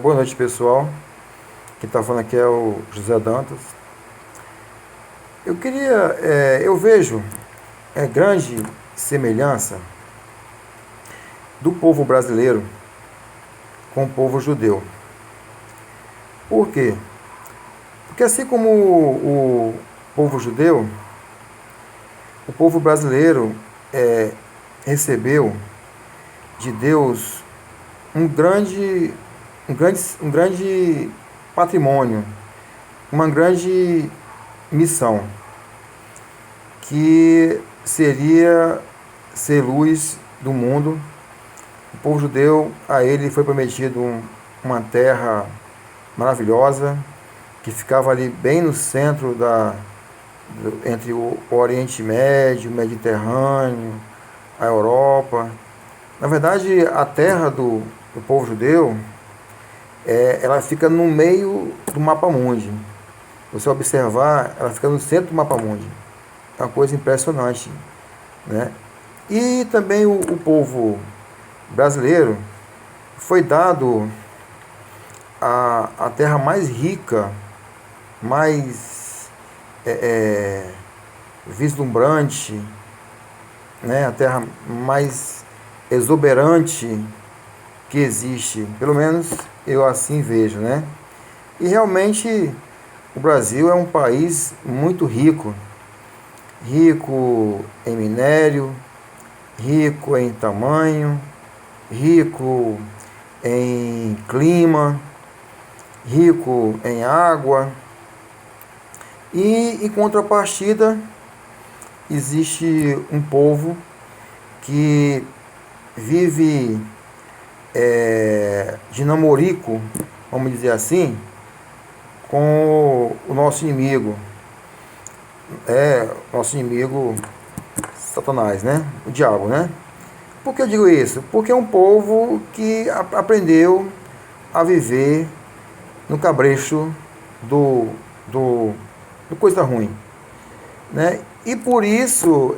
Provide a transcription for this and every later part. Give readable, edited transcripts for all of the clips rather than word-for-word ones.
Boa noite, pessoal. Quem está falando aqui é o José Dantas. Eu vejo grande semelhança do povo brasileiro com o povo judeu. Por quê? Porque assim como o povo judeu, o povo brasileiro recebeu de Deus um grande, um grande patrimônio, uma grande missão, que seria ser luz do mundo. O povo judeu, a ele foi prometido uma terra maravilhosa, que ficava ali bem no centro entre o Oriente Médio, o Mediterrâneo, a Europa. Na verdade, a terra do povo judeu, ela fica no meio do mapa mundi. Você observar, ela fica no centro do mapa mundi. É uma coisa impressionante, né? E também o povo brasileiro foi dado a terra mais rica, mais vislumbrante, né? A terra mais exuberante que existe. Pelo menos eu assim vejo, né? E realmente o Brasil é um país muito rico, rico em minério, rico em tamanho, rico em clima, rico em água. E em contrapartida, existe um povo que vive de namorico, vamos dizer assim, com o nosso inimigo. Nosso inimigo Satanás, né? O diabo, né? Por que eu digo isso? Porque é um povo que aprendeu a viver no cabresto do, do, do coisa ruim, né? E por isso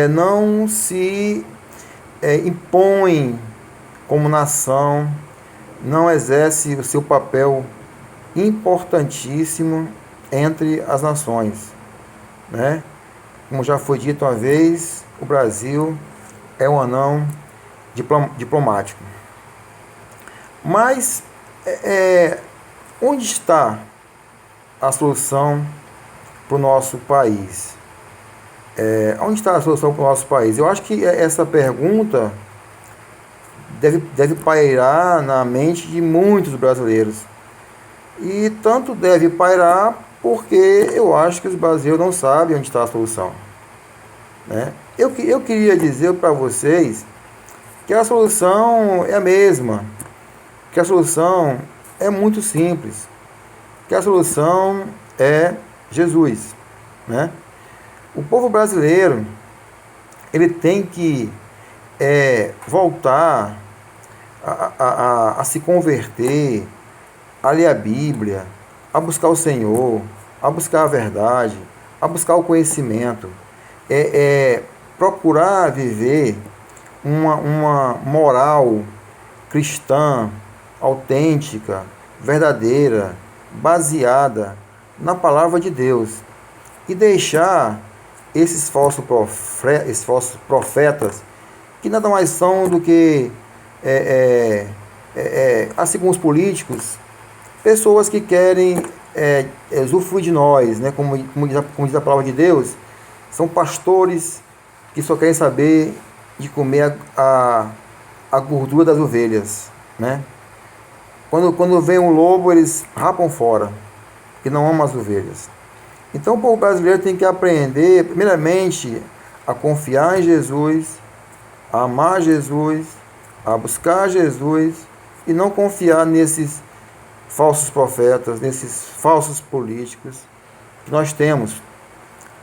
não se impõe como nação, não exerce o seu papel importantíssimo entre as nações, né? Como já foi dito uma vez, o Brasil é um anão diplomático. Mas onde está a solução para o nosso país? Onde está a solução para o nosso país? Eu acho que essa pergunta deve pairar na mente de muitos brasileiros. E tanto deve pairar porque eu acho que os brasileiros não sabem onde está a solução, né? Eu queria dizer para vocês que a solução é a mesma, que a solução é muito simples, que a solução é Jesus, né? O povo brasileiro, ele tem que voltar a se converter, a ler a Bíblia, a buscar o Senhor, a buscar a verdade, a buscar o conhecimento, procurar viver uma moral cristã, autêntica, verdadeira, baseada na palavra de Deus, e deixar esses falsos profetas, que nada mais são do que, assim como os políticos, pessoas que querem usufruir de nós, né? Como diz a palavra de Deus, são pastores que só querem saber de comer a gordura das ovelhas, né? Quando vem um lobo, eles rapam fora, que não amam as ovelhas. Então o povo brasileiro tem que aprender, primeiramente, a confiar em Jesus, a amar Jesus, a buscar Jesus, e não confiar nesses falsos profetas, nesses falsos políticos que nós temos,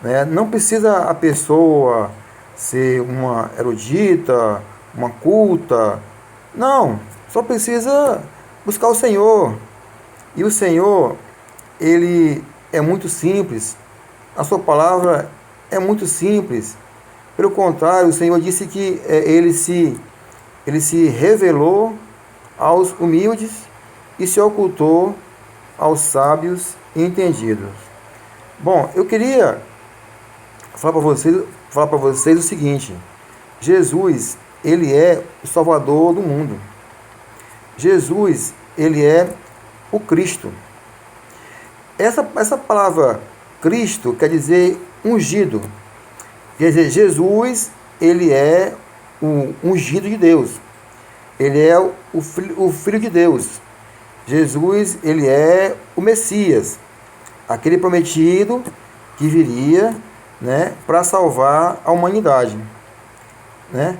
né? Não precisa a pessoa ser uma erudita, uma culta, não, só precisa buscar o Senhor. E o Senhor, ele é muito simples, a sua palavra é muito simples. Pelo contrário, o Senhor disse que ele se revelou aos humildes e se ocultou aos sábios e entendidos. Bom, eu queria falar para vocês o seguinte: Jesus, ele é o Salvador do mundo. Jesus, ele é o Cristo. Essa palavra Cristo quer dizer ungido. Quer dizer, Jesus, ele é o ungido de Deus. Ele é o Filho de Deus. Jesus, ele é o Messias, aquele prometido que viria, né, para salvar a humanidade. Né?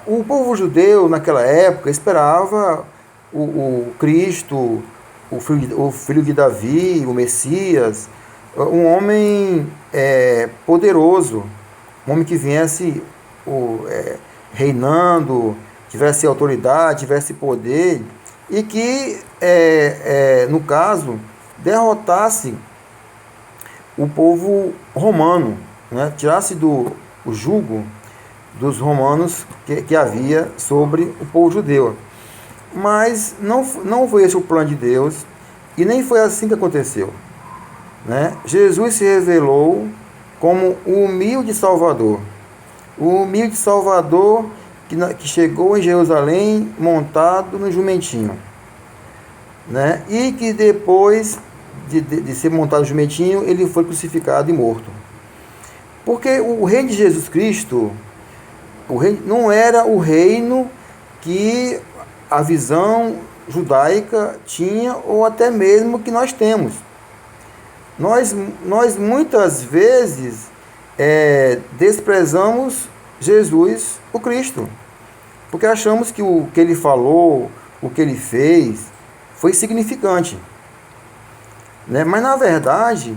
O povo judeu, naquela época, esperava o Cristo, o filho de Davi, o Messias, um homem poderoso, um homem que viesse reinando, tivesse autoridade, tivesse poder, e que, no caso, derrotasse o povo romano, né? Tirasse o jugo dos romanos que havia sobre o povo judeu. Mas não foi esse o plano de Deus, e nem foi assim que aconteceu. Né? Jesus se revelou como o humilde Salvador. O humilde Salvador que chegou em Jerusalém montado no jumentinho. Né? E que depois de ser montado no jumentinho, ele foi crucificado e morto. Porque o reino de Jesus Cristo não era o reino que a visão judaica tinha, ou até mesmo que nós temos. Nós muitas vezes desprezamos Jesus, o Cristo, porque achamos que o que ele falou, o que ele fez, foi significante. Né? Mas, na verdade,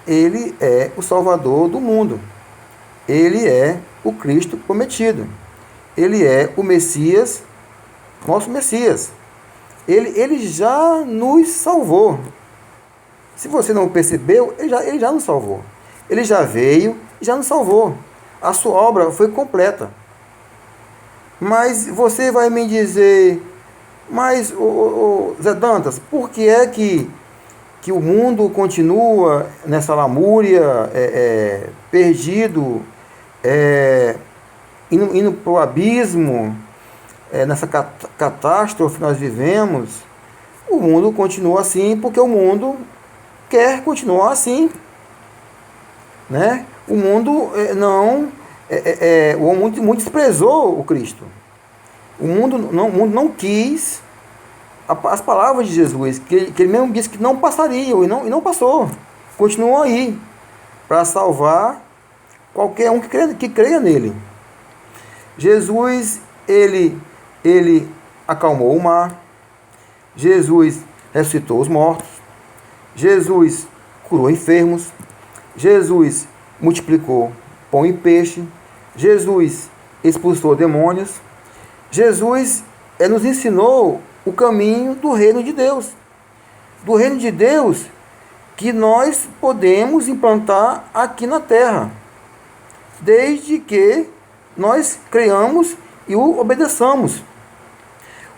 ele é o Salvador do mundo. Ele é o Cristo prometido. Ele é o Messias, nosso Messias. Ele já nos salvou. Se você não percebeu, ele já nos salvou. Ele já veio e já nos salvou. A sua obra foi completa. Mas você vai me dizer, mas, Zé Dantas, por que é que o mundo continua nessa lamúria, perdido, indo para o abismo, nessa catástrofe que nós vivemos? O mundo continua assim porque o mundo quer continuar assim. Né? O mundo o mundo desprezou o Cristo. O mundo não quis as palavras de Jesus, que ele mesmo disse que não passariam, e não passou. Continuou aí para salvar qualquer um que creia nele. Jesus, ele acalmou o mar. Jesus ressuscitou os mortos. Jesus curou enfermos. Jesus multiplicou pão e peixe. Jesus expulsou demônios. Jesus nos ensinou o caminho do reino de Deus. Do reino de Deus que nós podemos implantar aqui na terra, desde que nós creiamos e o obedeçamos.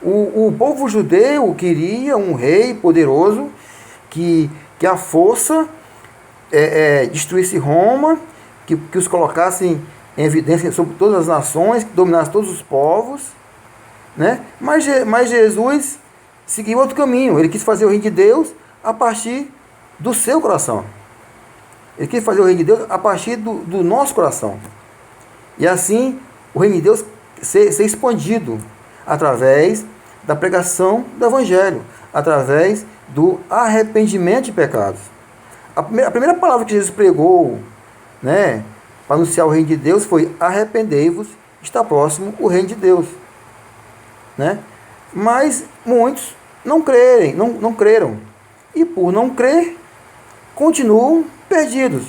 O povo judeu queria um rei poderoso que a força destruísse Roma, que os colocasse em evidência sobre todas as nações, que dominasse todos os povos. Né? Mas Jesus seguiu outro caminho. Ele quis fazer o reino de Deus a partir do seu coração. Ele quis fazer o reino de Deus a partir do nosso coração. E assim, o reino de Deus ser expandido através da pregação do Evangelho, através do arrependimento de pecados. A primeira palavra que Jesus pregou, né, para anunciar o reino de Deus foi: arrependei-vos, está próximo o reino de Deus. Né? Mas muitos não creram. E por não crer, continuam perdidos.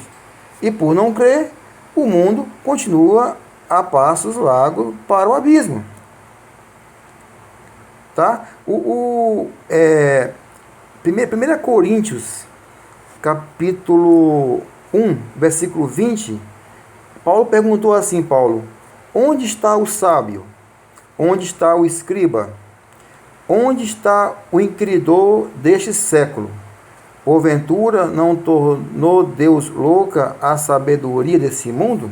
E por não crer, o mundo continua a passos largos para o abismo. Tá? 1 Coríntios, capítulo 1, versículo 20, Paulo perguntou assim, onde está o sábio? Onde está o escriba? Onde está o inquiridor deste século? Porventura não tornou Deus louca a sabedoria desse mundo?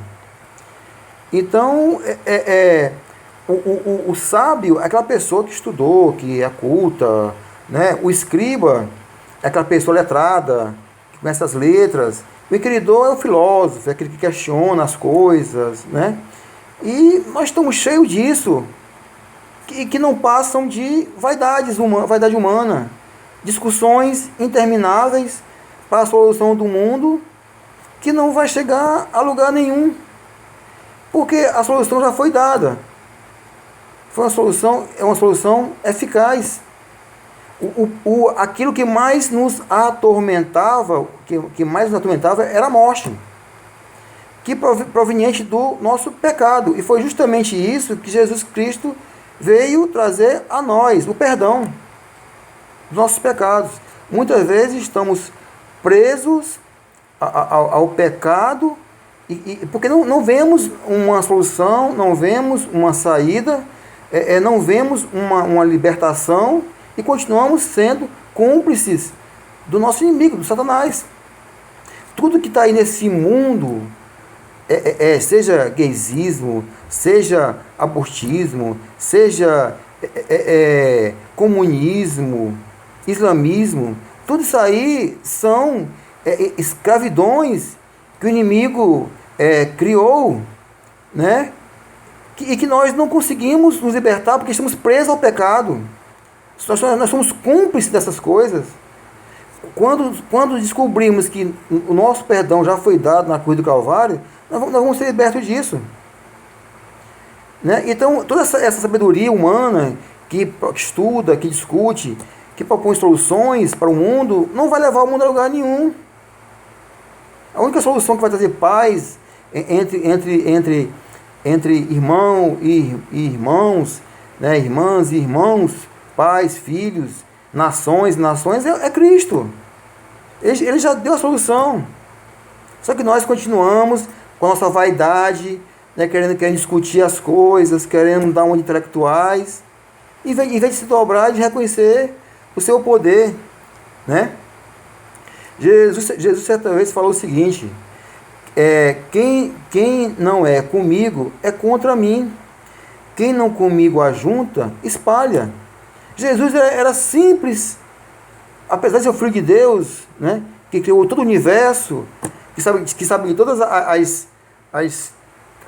Então, o sábio é aquela pessoa que estudou, que é culta, né? O escriba é aquela pessoa letrada, que conhece as letras. O inquiridor é o filósofo, é aquele que questiona as coisas, né? E nós estamos cheios disso, que não passam de vaidade humana, discussões intermináveis para a solução do mundo, que não vai chegar a lugar nenhum, porque a solução já foi dada. É uma solução eficaz. Aquilo que mais nos atormentava, que mais nos atormentava era a morte, que proveniente do nosso pecado. E foi justamente isso que Jesus Cristo veio trazer a nós, o perdão dos nossos pecados. Muitas vezes estamos presos ao pecado, porque não vemos uma solução, não vemos uma saída, não vemos uma libertação, e continuamos sendo cúmplices do nosso inimigo, do Satanás. Tudo que está aí nesse mundo, seja gaysismo, seja abortismo, seja comunismo, islamismo, tudo isso aí são escravidões que o inimigo criou, né? E que nós não conseguimos nos libertar porque estamos presos ao pecado. Nós somos cúmplices dessas coisas. Quando descobrimos que o nosso perdão já foi dado na cruz do Calvário, nós vamos ser libertos disso. Né? Então, toda essa sabedoria humana que estuda, que discute, que propõe soluções para o mundo, não vai levar o mundo a lugar nenhum. A única solução que vai trazer paz entre irmão e irmãos, né? Irmãs e irmãos, pais, filhos, nações é Cristo. Ele já deu a solução. Só que nós continuamos com a nossa vaidade, né, querendo discutir as coisas, querendo dar uma de intelectuais, em vez de se dobrar e de reconhecer o seu poder. Né? Jesus certa vez falou o seguinte: quem não é comigo é contra mim. Quem não comigo ajunta, espalha. Jesus era simples, apesar de ser o Filho de Deus, né, que criou todo o universo, que sabe de todas a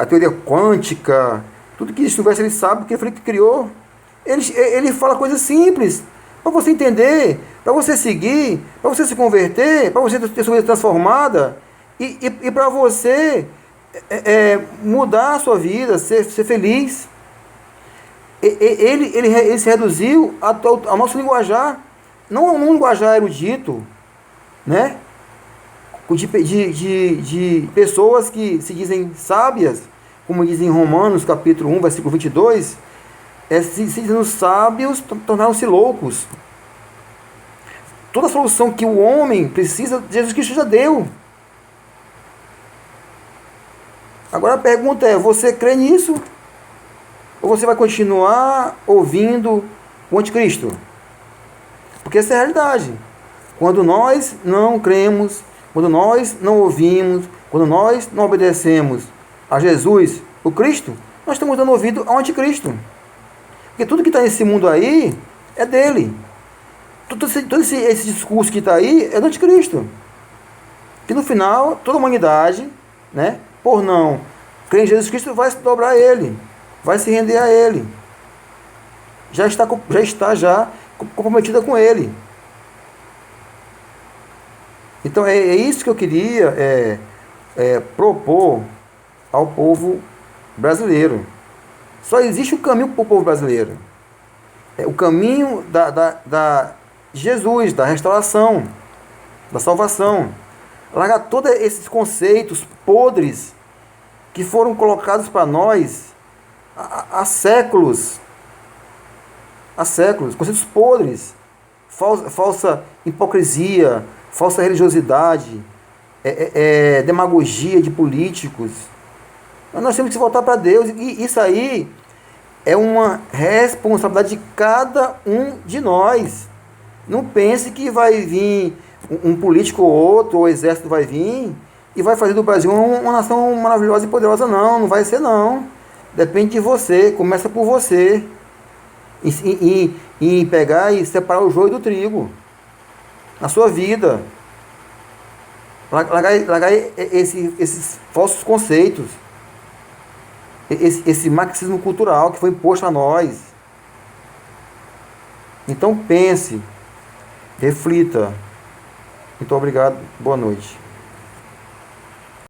teoria quântica, tudo que existe no universo, ele sabe, que ele que criou. Ele fala coisas simples, para você entender, para você seguir, para você se converter, para você ter sua vida transformada, e para você mudar a sua vida, ser feliz. Ele se reduziu ao nosso linguajar, não um linguajar erudito, né? De pessoas que se dizem sábias, como dizem em Romanos capítulo 1, versículo 22, se dizendo sábios, tornaram-se loucos. Toda a solução que o homem precisa, Jesus Cristo já deu. Agora a pergunta é: você crê nisso? Ou você vai continuar ouvindo o anticristo? Porque essa é a realidade. Quando nós não cremos, quando nós não ouvimos, quando nós não obedecemos a Jesus, o Cristo, nós estamos dando ouvido ao anticristo. Porque tudo que está nesse mundo aí é dele. Todo esse discurso que está aí é do anticristo. Que no final, toda a humanidade, né, por não crer em Jesus Cristo, vai se dobrar a ele, vai se render a ele. Já está comprometida com ele. Então é isso que eu queria propor ao povo brasileiro. Só existe um caminho para o povo brasileiro. É o caminho da Jesus, da restauração, da salvação. Largar todos esses conceitos podres que foram colocados para nós há séculos. Há séculos. Conceitos podres. Falsa hipocrisia, falsa religiosidade, demagogia de políticos. Nós temos que voltar para Deus. E isso aí é uma responsabilidade de cada um de nós. Não pense que vai vir um político ou outro, ou o exército vai vir e vai fazer do Brasil uma nação maravilhosa e poderosa. Não, não vai ser não. Depende de você, começa por você. E pegar e separar o joio do trigo na sua vida. Largar esses falsos conceitos. Esse marxismo cultural que foi imposto a nós. Então pense, reflita. Muito obrigado, boa noite.